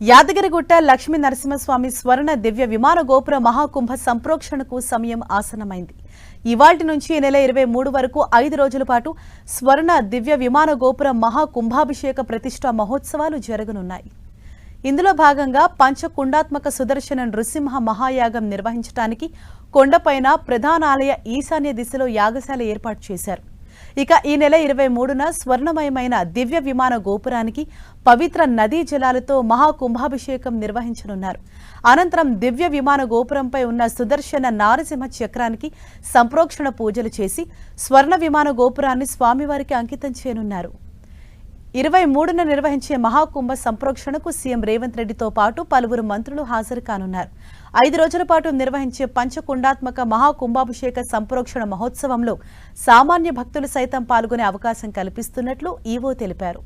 యాదగిరిగుట్ట లక్ష్మీ నరసింహస్వామి స్వర్ణ దివ్య విమాన గోపుర మహాకుంభ సంప్రోక్షణకు సమయం ఆసన్నమైంది. ఇవాల్టి నుంచి ఈ నెల 23 వరకు 5 రోజుల పాటు స్వర్ణ దివ్య విమాన గోపుర మహాకుంభాభిషేక ప్రతిష్ఠా మహోత్సవాలు జరగనున్నాయి. ఇందులో భాగంగా పంచకుండాత్మక సుదర్శన నృసింహ మహాయాగం నిర్వహించడానికి కొండపైన ప్రధాన ఆలయ ఈశాన్య దిశలో యాగశాల ఏర్పాటు చేశారు. ఇక ఈ నెల 23న స్వర్ణమయమైన దివ్య విమాన గోపురానికి పవిత్ర నదీ జలాలతో మహాకుంభాభిషేకం నిర్వహించనున్నారు. అనంతరం దివ్య విమాన గోపురంపై ఉన్న సుదర్శన నారసింహ చక్రానికి సంప్రోక్షణ పూజలు చేసి స్వర్ణ విమాన గోపురాన్ని స్వామివారికి అంకితం చేయనున్నారు. 23న నిర్వహించే మహాకుంభ సంప్రోక్షణకు సీఎం రేవంత్ రెడ్డితో పాటు పలువురు మంత్రులు హాజరు కానున్నారు. 5 రోజుల పాటు నిర్వహించే పంచకుండాత్మక మహాకుంభాభిషేక సంప్రోక్షణ మహోత్సవంలో సామాన్య భక్తులు సైతం పాల్గొనే అవకాశం కల్పిస్తున్నట్లు ఈవో తెలిపారు.